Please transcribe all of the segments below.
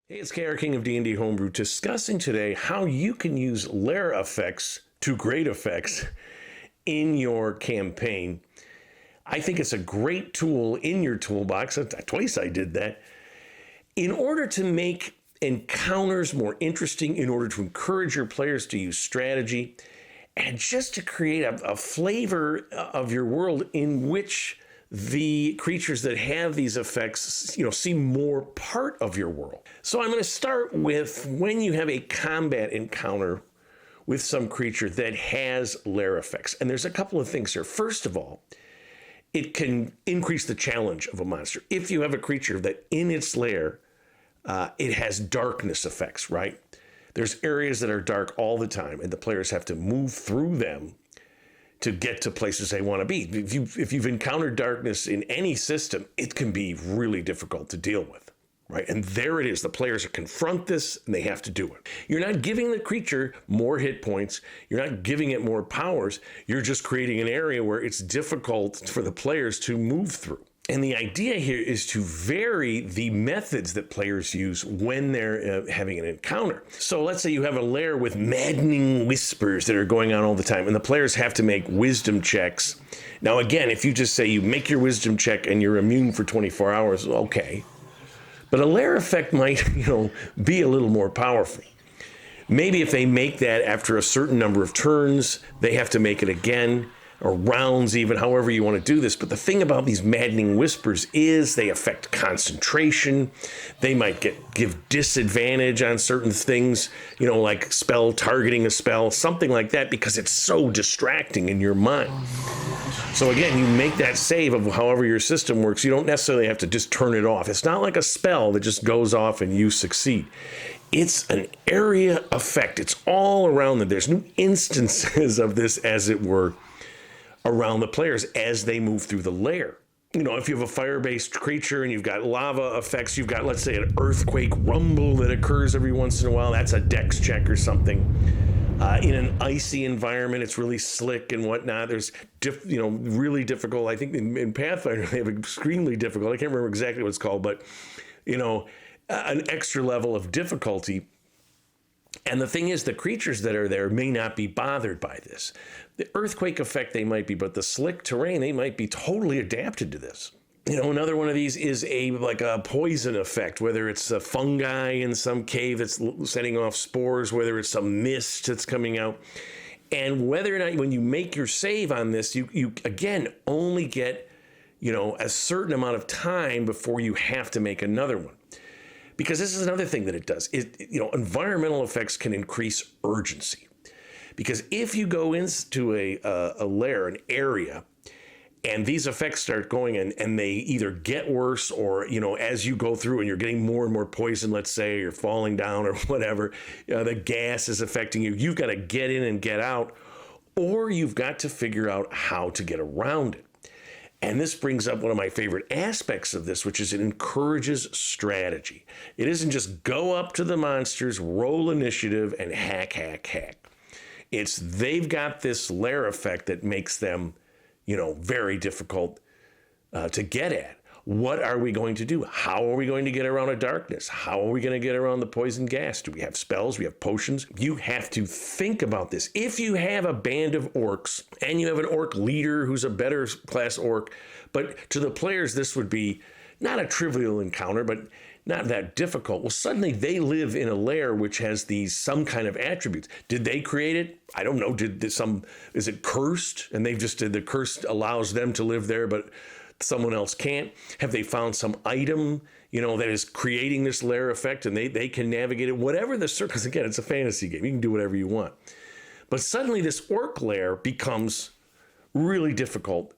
Hey, it's KR King of D&D Homebrew discussing today how you can use Lair Effects to great effects in your campaign. I think it's a great tool in your toolbox. Twice I did that. In order to make encounters more interesting, in order to encourage your players to use strategy, and just to create a flavor of your world in which the creatures that have these effects, seem more part of your world. So I'm going to start with when you have a combat encounter with some creature that has lair effects. And there's a couple of things here. First of all, it can increase the challenge of a monster. If you have a creature that in its lair, it has darkness effects, right? There's areas that are dark all the time, and the players have to move through them to get to places they want to be. If you've encountered darkness in any system, it can be really difficult to deal with, right? And there it is. The players confront this, and they have to do it. You're not giving the creature more hit points. You're not giving it more powers. You're just creating an area where it's difficult for the players to move through. And the idea here is to vary the methods that players use when they're having an encounter. So let's say you have a lair with maddening whispers that are going on all the time, and the players have to make wisdom checks. Now, again, if you just say you make your wisdom check and you're immune for 24 hours, okay. But a lair effect might, be a little more powerful. Maybe if they make that after a certain number of turns, they have to make it again, or rounds even, however you want to do this. But the thing about these maddening whispers is they affect concentration. They might give disadvantage on certain things, like spell targeting a spell, something like that, because it's so distracting in your mind. So again, you make that save of however your system works. You don't necessarily have to just turn it off. It's not like a spell that just goes off and you succeed. It's an area effect. It's all around them. There's new instances of this, as it were, around the players as they move through the lair. If you have a fire-based creature and you've got lava effects, you've got, let's say, an earthquake rumble that occurs every once in a while. That's a dex check or something. In an icy environment, it's really slick and whatnot. There's, really difficult. I think in Pathfinder, they have extremely difficult. I can't remember exactly what it's called, but, an extra level of difficulty. And the thing is, the creatures that are there may not be bothered by this. The earthquake effect, they might be, but the slick terrain, they might be totally adapted to this. Another one of these is like a poison effect, whether it's a fungi in some cave that's setting off spores, whether it's some mist that's coming out. And whether or not, when you make your save on this, you again, only get, a certain amount of time before you have to make another one. Because this is another thing that it does. Environmental effects can increase urgency. Because if you go into a lair, an area, and these effects start going and they either get worse or, as you go through and you're getting more and more poison, let's say, you're falling down or whatever, the gas is affecting you, you've got to get in and get out, or you've got to figure out how to get around it. And this brings up one of my favorite aspects of this, which is it encourages strategy. It isn't just go up to the monsters, roll initiative, and hack, hack, hack. It's they've got this lair effect that makes them, very difficult to get at. What are we going to do? How are we going to get around a darkness? How are we going to get around the poison gas? Do we have spells? We have potions? You have to think about this. If you have a band of orcs and you have an orc leader who's a better class orc, but to the players, this would be not a trivial encounter, but not that difficult. Well, suddenly they live in a lair which has some kind of attributes. Did they create it? I don't know. Is it cursed? And they've just the curse allows them to live there, but someone else can't? Have they found some item, that is creating this lair effect and they can navigate it? Whatever the because again, it's a fantasy game. You can do whatever you want. But suddenly this orc lair becomes really difficult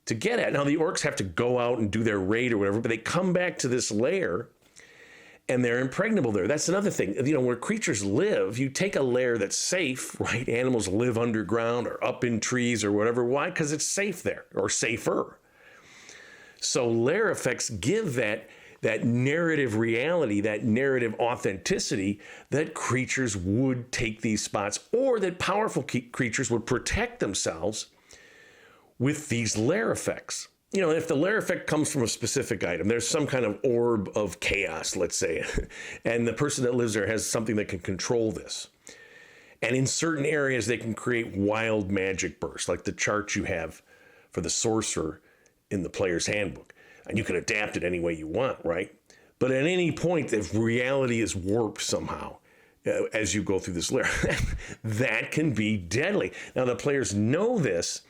to get at. Now the orcs have to go out and do their raid or whatever, but they come back to this lair and they're impregnable there. That's another thing. Where creatures live, you take a lair that's safe, right? Animals live underground or up in trees or whatever. Why? Because it's safe there, or safer. So lair effects give that narrative reality, that narrative authenticity that creatures would take these spots, or that powerful creatures would protect themselves with these lair effects. if the Lair effect comes from a specific item, there's some kind of orb of chaos, let's say, and the person that lives there has something that can control this. And in certain areas, they can create wild magic bursts, like the chart you have for the sorcerer in the player's handbook. And you can adapt it any way you want, right? But at any point, if reality is warped somehow, as you go through this lair, that can be deadly. Now, the players know this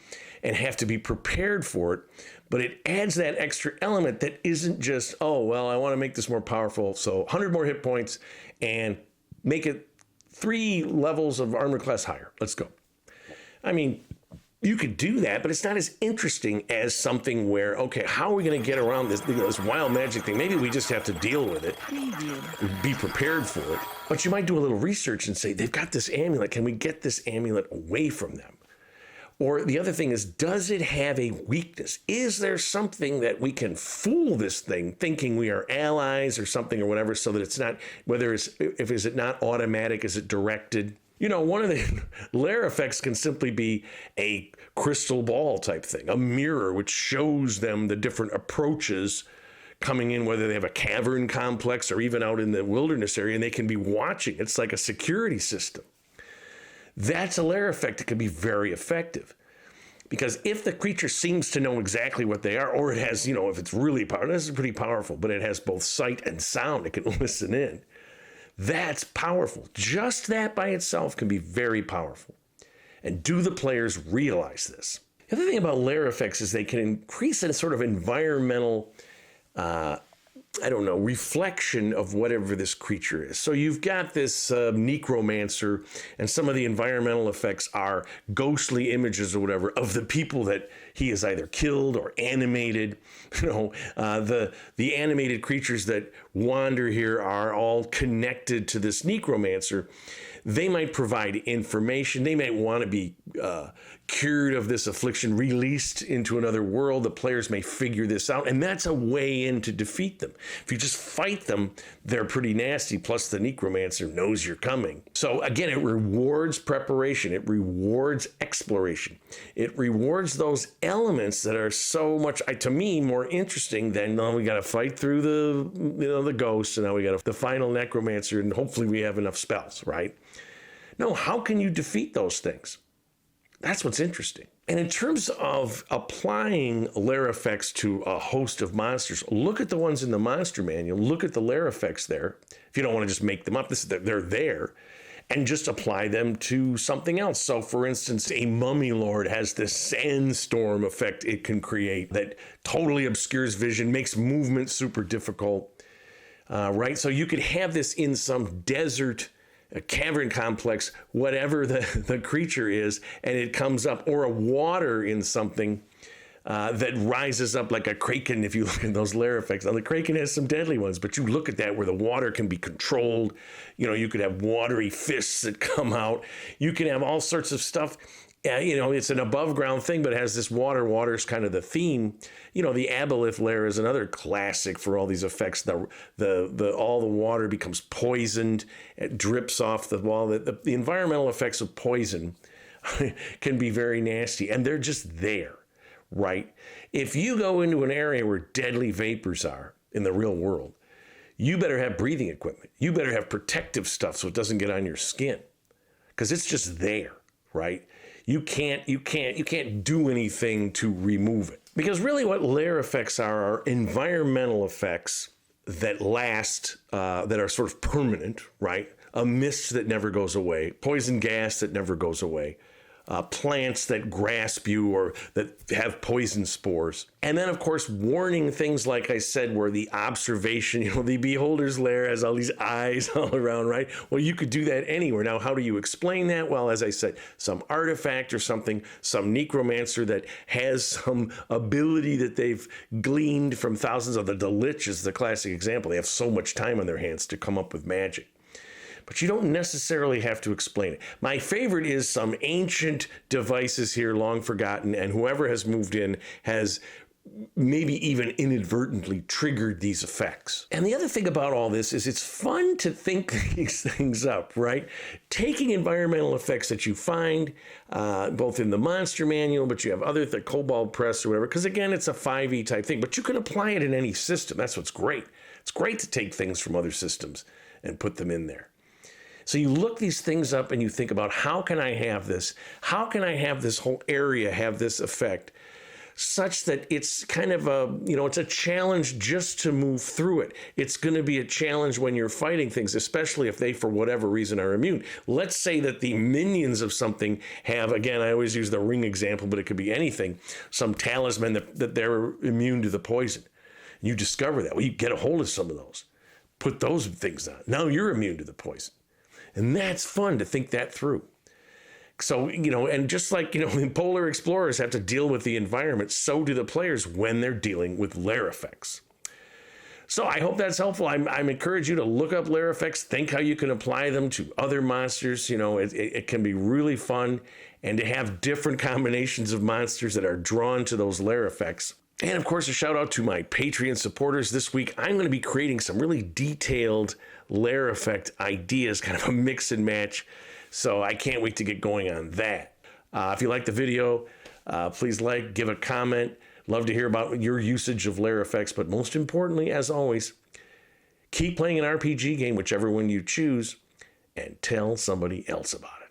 and have to be prepared for it, but it adds that extra element that isn't just, oh, well, I want to make this more powerful, so 100 more hit points and make it 3 levels of armor class higher. Let's go. I mean, you could do that, but it's not as interesting as something where, okay, how are we going to get around this, this wild magic thing? Maybe we just have to deal with it, be prepared for it. But you might do a little research and say, they've got this amulet. Can we get this amulet away from them? Or the other thing is, does it have a weakness? Is there something that we can fool this thing thinking we are allies or something or whatever, so that it's not, is it not automatic? Is it directed? One of the Lair effects can simply be a crystal ball type thing, a mirror which shows them the different approaches coming in, whether they have a cavern complex or even out in the wilderness area, and they can be watching. It's like a security system. That's a Lair effect that can be very effective. Because if the creature seems to know exactly what they are, or it has, if it's really powerful, this is pretty powerful, but it has both sight and sound, it can listen in. That's powerful. Just that by itself can be very powerful. And do the players realize this? The other thing about Lair effects is they can increase a sort of environmental reflection of whatever this creature is. So you've got this necromancer, and some of the environmental effects are ghostly images or whatever of the people that he has either killed or animated. The animated creatures that wander here are all connected to this necromancer. They might provide information. They might want to be cured of this affliction, released into another world. The players may figure this out, and that's a way in to defeat them. If you just fight them, they're pretty nasty, plus the necromancer knows you're coming. So again, it rewards preparation. It rewards exploration. It rewards those elements that are so much, to me, more interesting than, we got to fight through the ghosts, and now we got the final necromancer, and hopefully we have enough spells, right? No, how can you defeat those things? That's what's interesting. And in terms of applying Lair effects to a host of monsters, look at the ones in the monster manual. Look at the Lair effects there. If you don't want to just make them up, they're there. And just apply them to something else. So, for instance, a mummy lord has this sandstorm effect it can create that totally obscures vision, makes movement super difficult, right? So you could have this in some desert, a cavern complex, whatever the creature is, and it comes up, or a water in something that rises up like a kraken. If you look at those Lair effects, now the kraken has some deadly ones, but you look at that where the water can be controlled. You could have watery fists that come out. You can have all sorts of stuff. It's an above ground thing, but it has this water. Water's kind of the theme. The aboleth lair is another classic for all these effects. All the water becomes poisoned. It drips off the wall. The environmental effects of poison can be very nasty, and they're just there, right? If you go into an area where deadly vapors are in the real world, you better have breathing equipment. You better have protective stuff so it doesn't get on your skin, because it's just there, right? You can't do anything to remove it. Because really what Lair effects are environmental effects that last, that are sort of permanent, right? A mist that never goes away, poison gas that never goes away, plants that grasp you or that have poison spores. And then, of course, warning things like I said, where the observation, the beholder's lair has all these eyes all around, right? Well, you could do that anywhere. Now, how do you explain that? Well, as I said, some artifact or something, some necromancer that has some ability that they've gleaned from thousands of the Lich is the classic example. They have so much time on their hands to come up with magic. But you don't necessarily have to explain it. My favorite is some ancient devices here, long forgotten, and whoever has moved in has maybe even inadvertently triggered these effects. And the other thing about all this is it's fun to think these things up, right? Taking environmental effects that you find both in the monster manual, but you have other, the Cobalt Press or whatever, because again, it's a 5e type thing, but you can apply it in any system. That's what's great. It's great to take things from other systems and put them in there. So you look these things up and you think about, how can I have this? How can I have this whole area have this effect such that it's kind of a, it's a challenge just to move through it. It's going to be a challenge when you're fighting things, especially if they, for whatever reason, are immune. Let's say that the minions of something have, again, I always use the ring example, but it could be anything, some talisman that they're immune to the poison. You discover that. Well, you get a hold of some of those. Put those things on. Now you're immune to the poison. And that's fun to think that through. So, and just like, the polar explorers have to deal with the environment, so do the players when they're dealing with lair effects. So I hope that's helpful. I encourage you to look up lair effects, think how you can apply them to other monsters. It can be really fun, and to have different combinations of monsters that are drawn to those lair effects. And of course, a shout out to my Patreon supporters. This week, I'm going to be creating some really detailed lair effect ideas, kind of a mix and match. So I can't wait to get going on that. If you like the video, please give a comment. Love to hear about your usage of lair effects. But most importantly, as always, keep playing an RPG game, whichever one you choose, and tell somebody else about it.